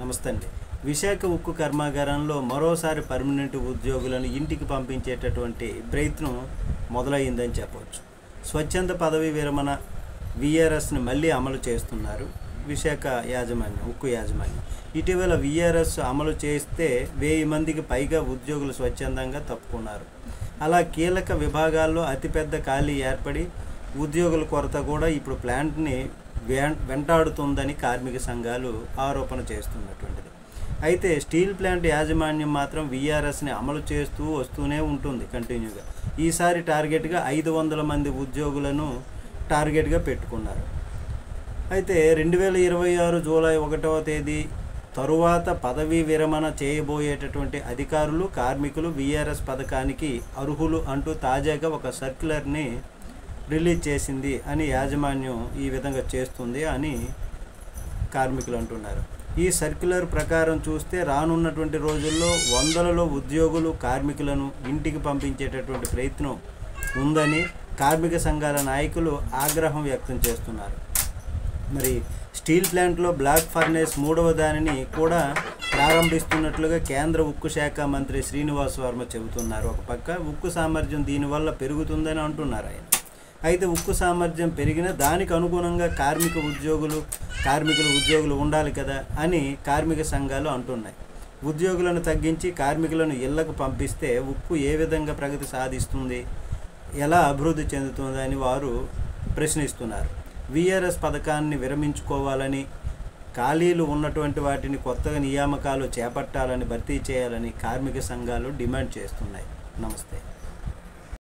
నమస్తే అండి. విశాఖ ఉక్కు కర్మాగారంలో మరోసారి పర్మనెంట్ ఉద్యోగులను ఇంటికి పంపించేటటువంటి ప్రయత్నం మొదలయ్యిందని చెప్పవచ్చు. స్వచ్ఛంద పదవీ విరమణ విఆర్ఎస్ని మళ్ళీ అమలు చేస్తున్నారు విశాఖ యాజమాన్యం, ఉక్కు యాజమాన్యం. ఇటీవల విఆర్ఎస్ అమలు చేస్తే 1000 మందికి పైగా ఉద్యోగులు స్వచ్ఛందంగా తప్పుకున్నారు. అలా కీలక విభాగాల్లో అతిపెద్ద ఖాళీ ఏర్పడి ఉద్యోగుల కొరత కూడా ఇప్పుడు ప్లాంట్ని వెంటాడుతుందని కార్మిక సంఘాలు ఆరోపణ చేస్తున్నటువంటిది. అయితే స్టీల్ ప్లాంట్ యాజమాన్యం మాత్రం విఆర్ఎస్ని అమలు చేస్తూ వస్తూనే ఉంటుంది కంటిన్యూగా. ఈసారి టార్గెట్గా 500 మంది ఉద్యోగులను టార్గెట్గా పెట్టుకున్నారు. అయితే 2026 జూలై 1వ తేదీ తరువాత పదవీ విరమణ చేయబోయేటటువంటి అధికారులు, కార్మికులు విఆర్ఎస్ పథకానికి అర్హులు అంటూ తాజాగా ఒక సర్క్యులర్ని రిలీజ్ చేసింది అని యాజమాన్యం ఈ విధంగా చేస్తుంది అని కార్మికులు అంటున్నారు. ఈ సర్క్యులర్ ప్రకారం చూస్తే రానున్నటువంటి రోజుల్లో వందలలో ఉద్యోగులు, కార్మికులను ఇంటికి పంపించేటటువంటి ప్రయత్నం ఉందని కార్మిక సంఘాల నాయకులు ఆగ్రహం వ్యక్తం చేస్తున్నారు. మరి స్టీల్ ప్లాంట్లో బ్లాక్ ఫర్నేస్ 3వ దానిని కూడా ప్రారంభిస్తున్నట్లుగా కేంద్ర ఉక్కు శాఖ మంత్రి శ్రీనివాస్ వర్మ చెబుతున్నారు. ఒక పక్క ఉక్కు సామర్థ్యం దీనివల్ల పెరుగుతుందని అంటున్నారు ఆయన. అయితే ఉక్కు సామర్థ్యం పెరిగినా దానికి అనుగుణంగా కార్మికులు ఉద్యోగులు ఉండాలి కదా అని కార్మిక సంఘాలు అంటున్నాయి. ఉద్యోగులను తగ్గించి కార్మికులను ఇళ్లకు పంపిస్తే ఉక్కు ఏ విధంగా ప్రగతి సాధిస్తుంది, ఎలా అభివృద్ధి చెందుతుందని వారు ప్రశ్నిస్తున్నారు. విఆర్ఎస్ పథకాన్ని విరమించుకోవాలని, ఖాళీలు ఉన్నటువంటి వాటిని కొత్తగా నియామకాలు చేపట్టాలని, భర్తీ చేయాలని కార్మిక సంఘాలు డిమాండ్ చేస్తున్నాయి. నమస్తే.